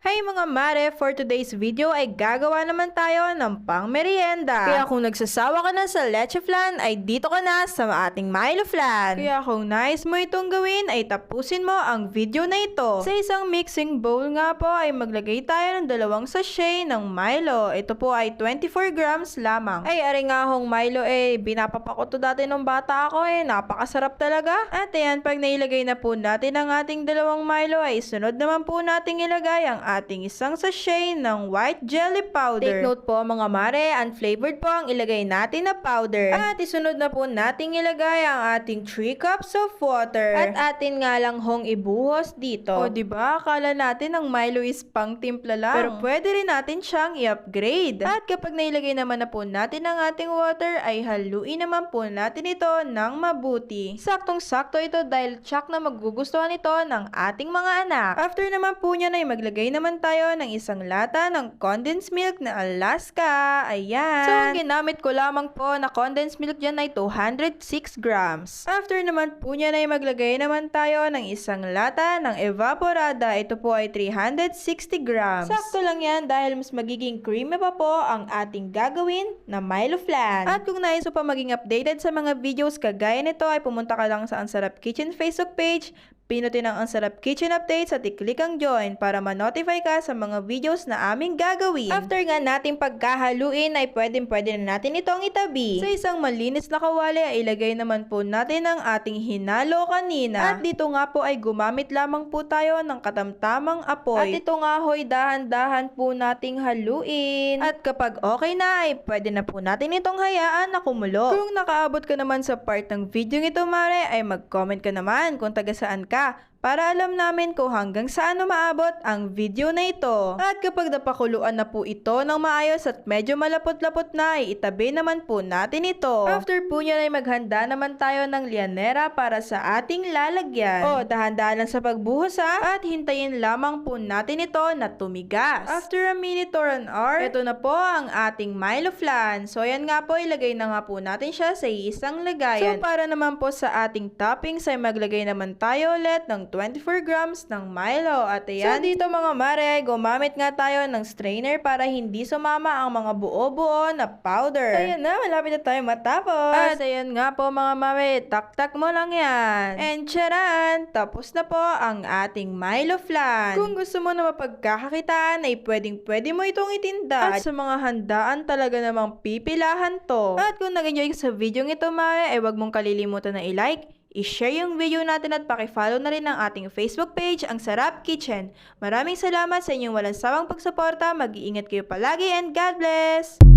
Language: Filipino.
Hey mga mare, for today's video ay gagawa naman tayo ng pang merienda. Kaya kung nagsasawa ka na sa leche flan, ay dito ka na sa ating Milo flan. Kaya kung nais mo itong gawin, ay tapusin mo ang video na ito. Sa isang mixing bowl nga po ay maglagay tayo ng 2 sachet ng Milo. Ito po ay 24 grams lamang. Ay ari nga hong Milo binapapako to dati nung bata ako napakasarap talaga. At ayan, pag nailagay na po natin ang ating 2 Milo ay sunod naman po nating ilagay ang ating isang sachet ng white jelly powder. Take note po mga mare, unflavored po ang ilagay natin na powder. At isunod na po nating ilagay ang ating 3 cups of water. At atin nga lang hong ibuhos dito. O diba, akala natin ang Milo is pang timpla lang. Pero pwede rin natin siyang i-upgrade. At kapag nailagay naman na po natin ang ating water, ay haluin naman po natin ito ng mabuti. Saktong-sakto ito dahil tsak na magugustuhan ito ng ating mga anak. After naman po niya ay maglagay naman tayo ng isang lata ng condensed milk na Alaska. Ayan. So, ang ginamit ko lamang po na condensed milk dyan ay 206 grams. After naman po niya ay maglagay naman tayo ng isang lata ng evaporada. Ito po ay 360 grams. Sakto lang yan dahil mas magiging creamy pa po ang ating gagawin na Milo flan. At kung nais mo pa maging updated sa mga videos kagaya nito ay pumunta ka lang sa Ang Sarap Kitchen Facebook page, pinutin ang Ang Sarap Kitchen Updates at i-click ang join para ma-notify ka sa mga videos na aming gagawin. After nga nating pagkahaluin ay pwede na natin itong itabi. Sa isang malinis na kawali ay ilagay naman po natin ang ating hinalo kanina. At dito nga po ay gumamit lamang po tayo ng katamtamang apoy. At ito nga ho'y dahan-dahan po nating haluin. At kapag okay na ay pwede na po natin itong hayaan na kumulo. Kung nakaabot ka naman sa part ng video ito mare ay mag-comment ka naman kung taga saan ka para alam namin kung hanggang saan umaabot ang video na ito. At kapag napakuluan na po ito ng maayos at medyo malapot-lapot na ay itabi naman po natin ito. After po niya ay maghanda naman tayo ng lianera para sa ating lalagyan. O dahan-dahan lang sa pagbuhos at hintayin lamang po natin ito na tumigas. After a minute or an hour, ito na po ang ating Milo flan. So yan nga po, ilagay na nga po natin siya sa isang lagayan. So para naman po sa ating toppings ay maglagay naman tayo ulit ng 24 grams ng Milo. At ayan, so dito mga mare, gumamit nga tayo ng strainer para hindi sumama ang mga buo-buo na powder. Ayan na, malapit na tayo matapos. At ayan nga po mga mare, tak-tak mo lang yan. And charan, tapos na po ang ating Milo flan. Kung gusto mo na mapagkakakitaan ay pwedeng-pwede mo itong itinda. At sa mga handaan talaga namang pipilahan to. At kung nag-enjoy ka sa video ito mare, ay wag mong kalilimutan na i-like, i-share yung video natin at paki-follow na rin ang ating Facebook page, Ang Sarap Kitchen. Maraming salamat sa inyong walang sawang pagsuporta. Mag-iingat kayo palagi and God bless!